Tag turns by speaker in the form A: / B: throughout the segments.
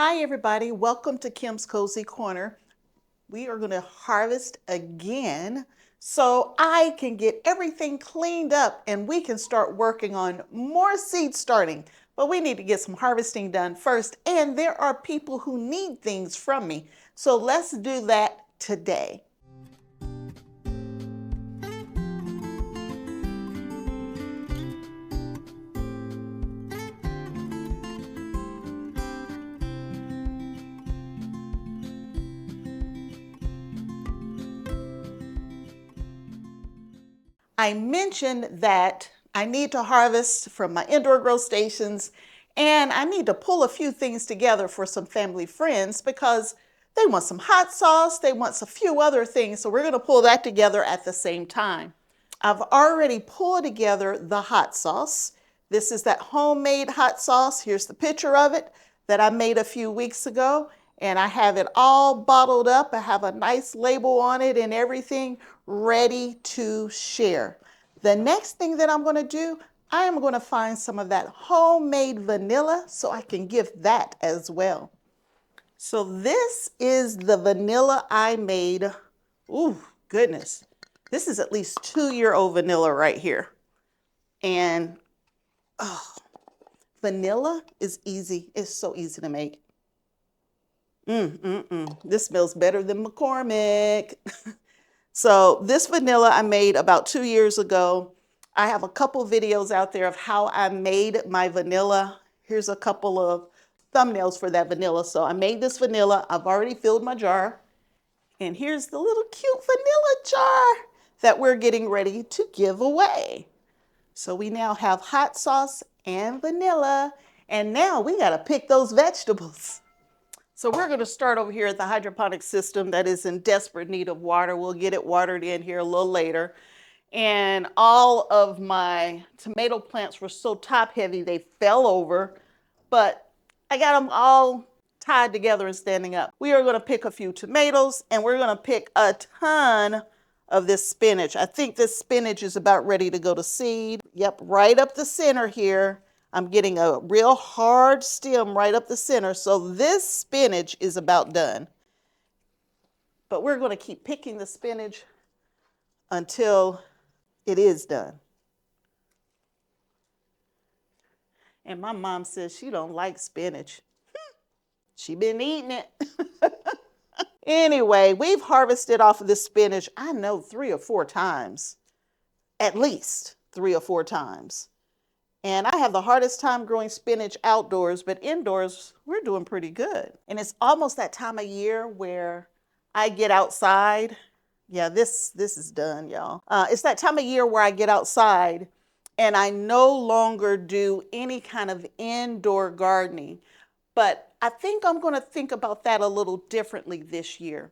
A: Hi everybody, welcome to Kim's Cozy Corner. We are going to harvest again so I can get everything cleaned up and we can start working on more seed starting. But we need to get some harvesting done first, and there are people who need things from me. So let's do that today. I mentioned that I need to harvest from my indoor grow stations, and I need to pull a few things together for some family friends because they want some hot sauce, they want a few other things, so we're going to pull that together at the same time. I've already pulled together the hot sauce. This is that homemade hot sauce. Here's the picture of it that I made a few weeks ago, and I have it all bottled up. I have a nice label on it and everything ready to share. The next thing that I'm going to do, I am going to find some of that homemade vanilla so I can give that as well. So this is the vanilla I made. Ooh, goodness. This is at least 2-year-old vanilla right here. And vanilla is easy. It's so easy to make. This smells better than McCormick. So this vanilla I made about 2 years ago. I have a couple videos out there of how I made my vanilla. Here's a couple of thumbnails for that vanilla. So I made this vanilla. I've already filled my jar. And here's the little cute vanilla jar that we're getting ready to give away. So we now have hot sauce and vanilla. And now we got to pick those vegetables. So we're going to start over here at the hydroponics system that is in desperate need of water. We'll get it watered in here a little later. And all of my tomato plants were so top heavy they fell over, but I got them all tied together and standing up. We are going to pick a few tomatoes, and we're going to pick a ton of this spinach. I think this spinach is about ready to go to seed. Yep, right up the center here. I'm getting a real hard stem right up the center. So this spinach is about done. But we're going to keep picking the spinach until it is done. And my mom says she don't like spinach. She been eating it. Anyway, we've harvested off of this spinach, I know 3 or 4 times. At least 3 or 4 times. And I have the hardest time growing spinach outdoors, but indoors, we're doing pretty good. And it's almost that time of year where I get outside. Yeah, this is done, y'all. It's that time of year where I get outside and I no longer do any kind of indoor gardening. But I think I'm going to think about that a little differently this year.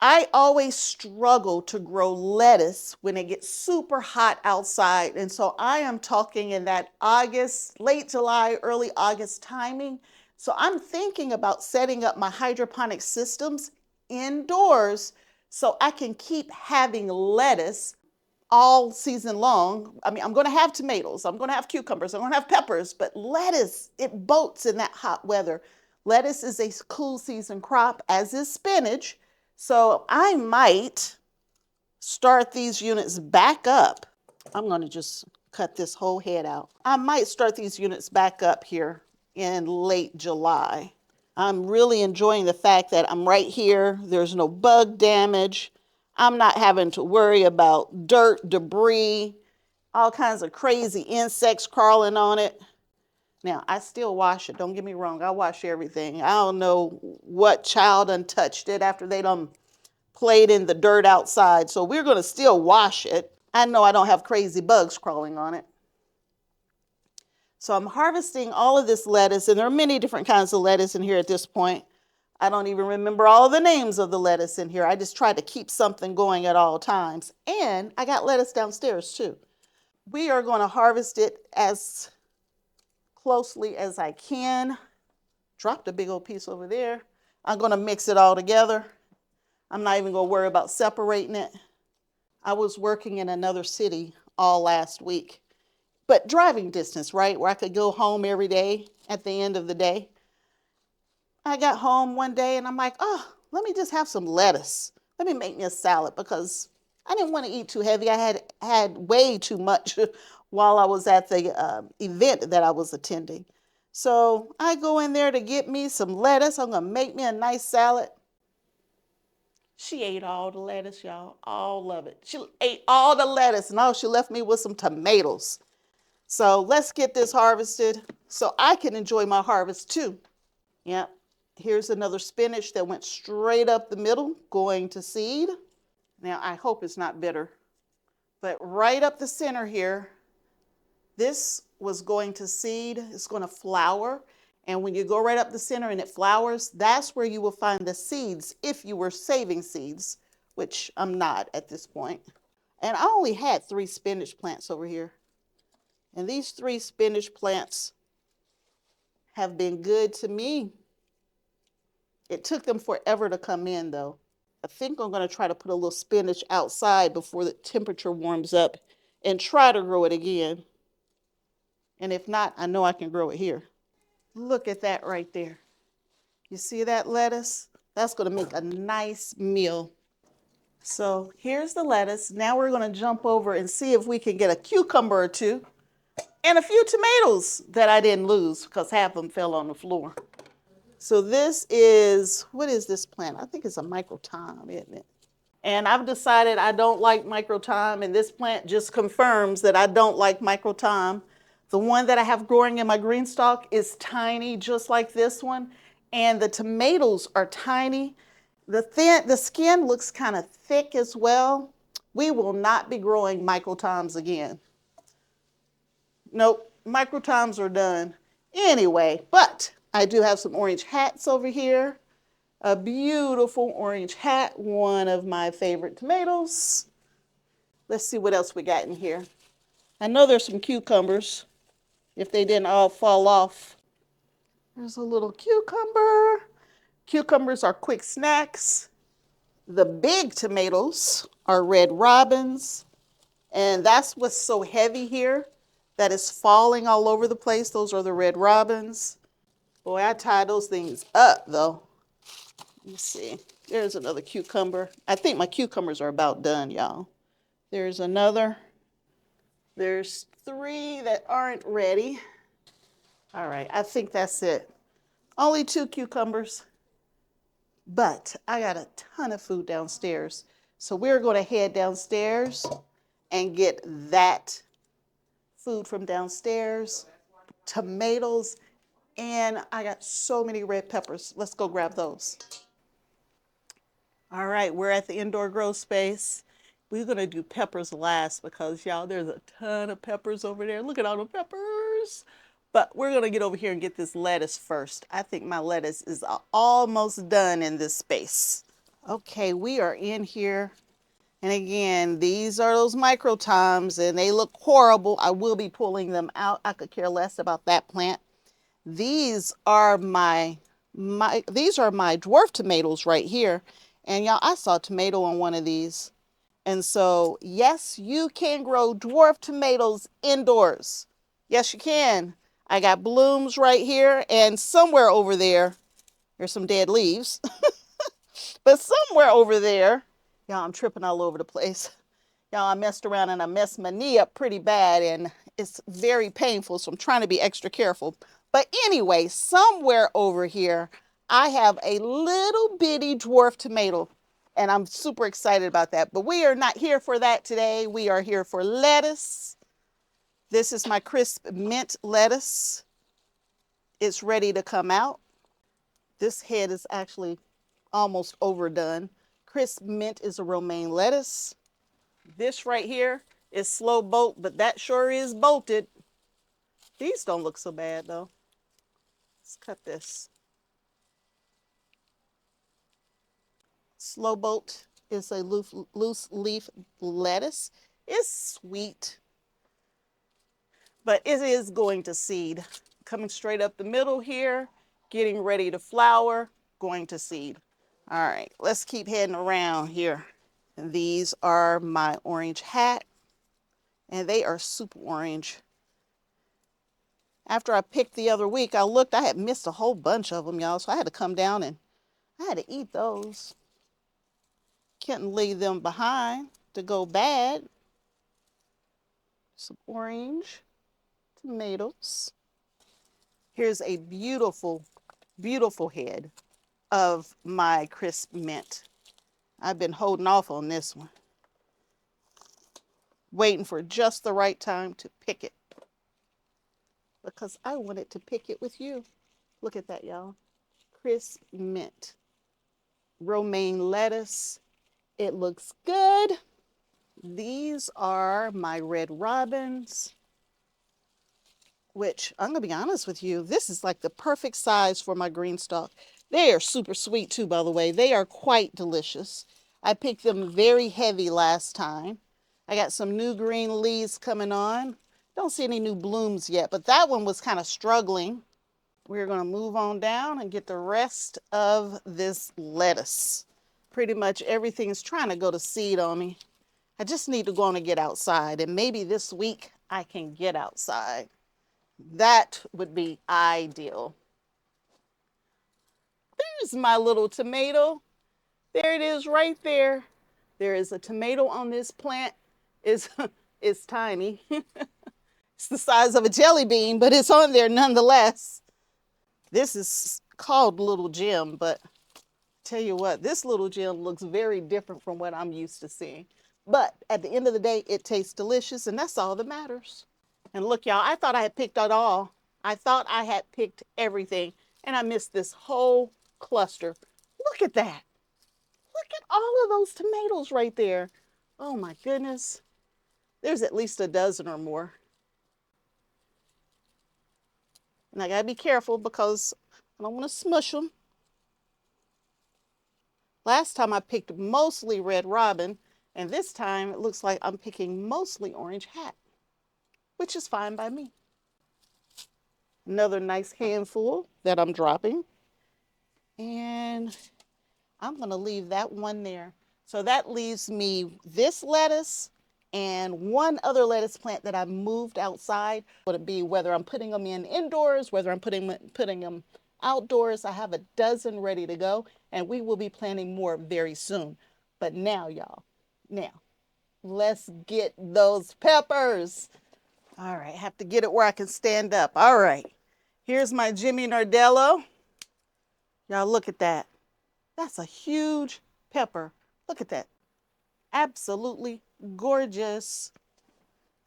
A: I always struggle to grow lettuce when it gets super hot outside. And so I am talking in that August, late July, early August timing. So I'm thinking about setting up my hydroponic systems indoors so I can keep having lettuce all season long. I mean, I'm going to have tomatoes, I'm going to have cucumbers, I'm going to have peppers, but lettuce, it bolts in that hot weather. Lettuce is a cool season crop, as is spinach. So I might start these units back up. I'm going to just cut this whole head out. I might start these units back up here in late July. I'm really enjoying the fact that I'm right here. There's no bug damage. I'm not having to worry about dirt, debris, all kinds of crazy insects crawling on it. Now, I still wash it. Don't get me wrong. I wash everything. I don't know what child untouched it after they done played in the dirt outside. So we're going to still wash it. I know I don't have crazy bugs crawling on it. So I'm harvesting all of this lettuce, and there are many different kinds of lettuce in here at this point. I don't even remember all the names of the lettuce in here. I just try to keep something going at all times. And I got lettuce downstairs too. We are going to harvest it as closely as I can. Dropped a big old piece over there. I'm going to mix it all together. I'm not even going to worry about separating it. I was working in another city all last week, but driving distance, right? Where I could go home every day at the end of the day. I got home one day and I'm like, oh, let me just have some lettuce. Let me make me a salad because I didn't want to eat too heavy. I had way too much while I was at the event that I was attending. So I go in there to get me some lettuce. I'm going to make me a nice salad. She ate all the lettuce, y'all, all of it. She ate all the lettuce and all she left me with some tomatoes. So let's get this harvested so I can enjoy my harvest too. Yep. Here's another spinach that went straight up the middle, going to seed. Now, I hope it's not bitter, but right up the center here, this was going to seed. It's going to flower. And when you go right up the center and it flowers, that's where you will find the seeds if you were saving seeds, which I'm not at this point. And I only had 3 spinach plants over here. And these 3 spinach plants have been good to me. It took them forever to come in, though. I think I'm going to try to put a little spinach outside before the temperature warms up and try to grow it again. And if not, I know I can grow it here. Look at that right there. You see that lettuce? That's going to make a nice meal. So here's the lettuce. Now we're going to jump over and see if we can get a cucumber or 2 and a few tomatoes that I didn't lose because half of them fell on the floor. So this is, what is this plant? I think it's a microtome, isn't it? And I've decided I don't like microtome, and this plant just confirms that I don't like microtome. The one that I have growing in my GreenStalk is tiny, just like this one, and the tomatoes are tiny. The skin looks kind of thick as well. We will not be growing microtomes again. Nope, microtomes are done. Anyway, but I do have some orange hats over here. A beautiful orange hat, one of my favorite tomatoes. Let's see what else we got in here. I know there's some cucumbers, if they didn't all fall off. There's a little cucumber. Cucumbers are quick snacks. The big tomatoes are red robins, and that's what's so heavy here, that is falling all over the place. Those are the red robins. Boy, I tie those things up, though. Let me see. There's another cucumber. I think my cucumbers are about done, y'all. There's another. There's 3 that aren't ready. All right, I think that's it. Only 2 cucumbers. But I got a ton of food downstairs. So we're going to head downstairs and get that food from downstairs. Tomatoes. And I got so many red peppers. Let's go grab those. All right, we're at the indoor grow space. We're going to do peppers last because, y'all, there's a ton of peppers over there. Look at all the peppers. But we're going to get over here and get this lettuce first. I think my lettuce is almost done in this space. Okay, we are in here. And again, these are those microtomes, and they look horrible. I will be pulling them out. I could care less about that plant. These are my dwarf tomatoes right here. And y'all, I saw a tomato on one of these. And so, yes, you can grow dwarf tomatoes indoors. Yes, you can. I got blooms right here, and somewhere over there, there's some dead leaves. But somewhere over there, y'all, I'm tripping all over the place. Y'all, I messed around and I messed my knee up pretty bad, and it's very painful, so I'm trying to be extra careful. But anyway, somewhere over here, I have a little bitty dwarf tomato, and I'm super excited about that. But we are not here for that today. We are here for lettuce. This is my crisp mint lettuce. It's ready to come out. This head is actually almost overdone. Crisp mint is a romaine lettuce. This right here is slow bolt, but that sure is bolted. These don't look so bad though. Let's cut this. Slow bolt is a loose leaf lettuce. It's sweet, but it is going to seed. Coming straight up the middle here, getting ready to flower, going to seed. All right, let's keep heading around here. And these are my orange hat, and they are super orange. After I picked the other week, I looked, I had missed a whole bunch of them, y'all. So I had to come down and I had to eat those. Can't leave them behind to go bad. Some orange tomatoes. Here's a beautiful, beautiful head of my crisp mint. I've been holding off on this one, waiting for just the right time to pick it because I wanted to pick it with you. Look at that, y'all. Crisp mint. Romaine lettuce. It looks good. These are my red robins, which I'm going to be honest with you, this is like the perfect size for my GreenStalk. They are super sweet too, by the way. They are quite delicious. I picked them very heavy last time. I got some new green leaves coming on. Don't see any new blooms yet, but that one was kind of struggling. We're going to move on down and get the rest of this lettuce. Pretty much everything is trying to go to seed on me. I just need to go on and get outside, and maybe this week I can get outside. That would be ideal. There's my little tomato. There it is right there. There is a tomato on this plant. It's tiny. It's the size of a jelly bean, but it's on there nonetheless. This is called Little Jim, but tell you what, this Little Jim looks very different from what I'm used to seeing. But at the end of the day, it tastes delicious, and that's all that matters. And look, y'all, I thought I had picked it all. I thought I had picked everything, and I missed this whole cluster. Look at that. Look at all of those tomatoes right there. Oh my goodness. There's at least a dozen or more. And I gotta be careful because I don't want to smush them. Last time I picked mostly red robin, and this time it looks like I'm picking mostly orange hat, which is fine by me. Another nice handful that I'm dropping. And I'm going to leave that one there. So that leaves me this lettuce and one other lettuce plant that I moved outside. Would it be whether I'm putting them in indoors, whether I'm putting them outdoors? I have a dozen ready to go, and we will be planting more very soon. But now, y'all, let's get those peppers. All right, have to get it where I can stand up. All right, here's my Jimmy Nardello. Y'all look at that. That's a huge pepper. Look at that. Absolutely gorgeous.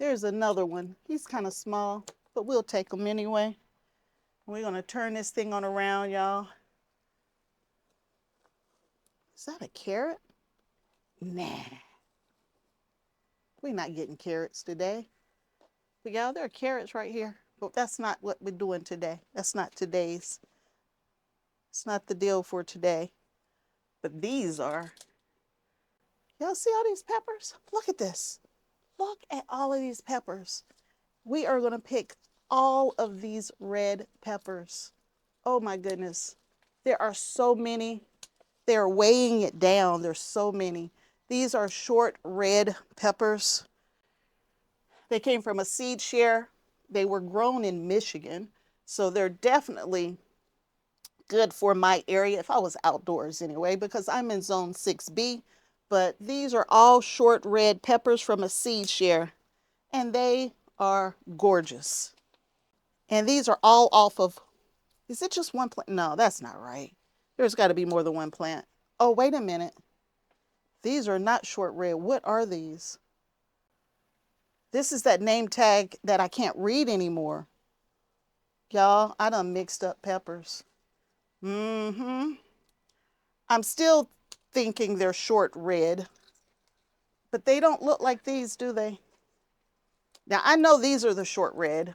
A: There's another one. He's kind of small, but we'll take him anyway. We're going to turn this thing on around, y'all. Is that a carrot? Nah. We're not getting carrots today. But y'all, there are carrots right here. But that's not what we're doing today. That's not today's. It's not the deal for today. But these are. Y'all see all these peppers? Look at this. Look at all of these peppers. We are going to pick all of these red peppers. Oh my goodness. There are so many. They're weighing it down. There's so many. These are short red peppers. They came from a seed share. They were grown in Michigan. So they're definitely good for my area if I was outdoors anyway, because I'm in zone 6B. But these are all short red peppers from a seed share, and they are gorgeous. And these are all off of, is it just one plant? No, that's not right. There's got to be more than one plant. Oh, wait a minute. These are not short red. What are these? This is that name tag that I can't read anymore. Y'all, I done mixed up peppers. I'm still thinking they're short red, but they don't look like these, do they? Now, I know these are the short red.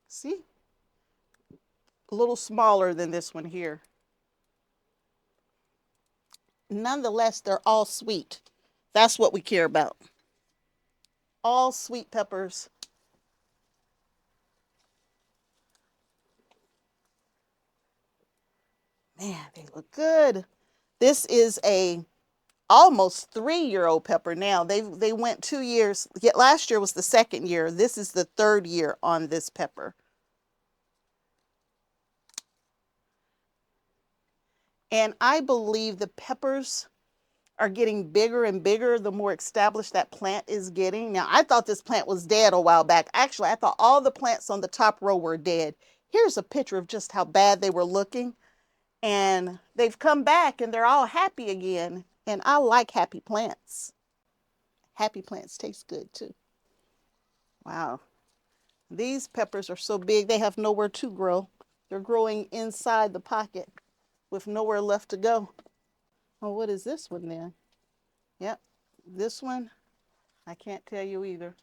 A: See? A little smaller than this one here. Nonetheless, they're all sweet. That's what we care about. All sweet peppers. Man, they look good. This is a almost 3-year-old pepper now. They went 2 years. Yet last year was the 2nd year. This is the 3rd year on this pepper. And I believe the peppers are getting bigger and bigger the more established that plant is getting. Now, I thought this plant was dead a while back. Actually, I thought all the plants on the top row were dead. Here's a picture of just how bad they were looking. And they've come back and they're all happy again. And I like happy plants. Happy plants taste good too. Wow. These peppers are so big, they have nowhere to grow. They're growing inside the pocket with nowhere left to go. Well, what is this one then? Yep, this one, I can't tell you either.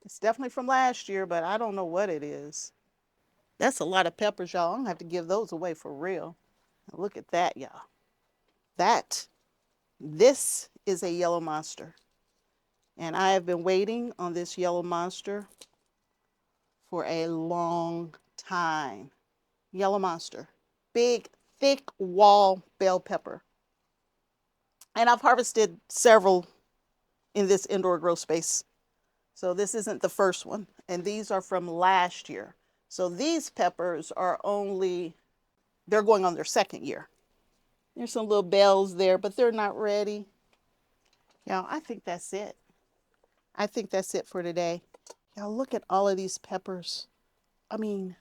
A: It's definitely from last year, but I don't know what it is. That's a lot of peppers, y'all. I'm gonna have to give those away for real. Look at that, y'all. This is a yellow monster. And I have been waiting on this yellow monster for a long time. Yellow monster. Big, thick wall bell pepper. And I've harvested several in this indoor grow space. So this isn't the first one. And these are from last year. So these peppers are they're going on their 2nd year. There's some little bells there, but they're not ready. Y'all, I think that's it. I think that's it for today. Y'all, look at all of these peppers. I mean,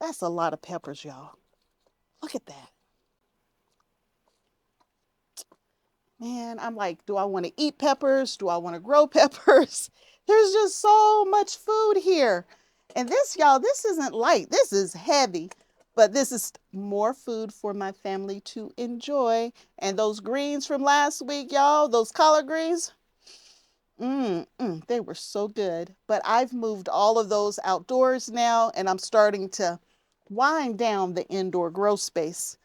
A: that's a lot of peppers, y'all. Look at that. Man, I'm like, do I want to eat peppers? Do I want to grow peppers? There's just so much food here. And this, y'all, this isn't light. This is heavy. But this is more food for my family to enjoy. And those greens from last week, y'all, those collard greens, they were so good. But I've moved all of those outdoors now, and I'm starting to wind down the indoor grow space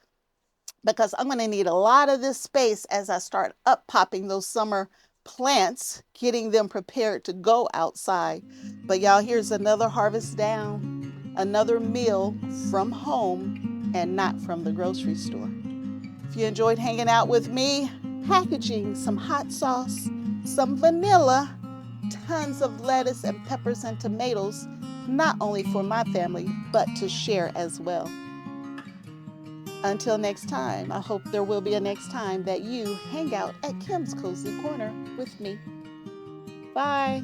A: because I'm going to need a lot of this space as I start up popping those summer plants, getting them prepared to go outside. But y'all, here's another harvest down, another meal from home and not from the grocery store. If you enjoyed hanging out with me, packaging some hot sauce, some vanilla, tons of lettuce and peppers and tomatoes, not only for my family, but to share as well. Until next time, I hope there will be a next time that you hang out at Kim's Cozy Corner with me. Bye.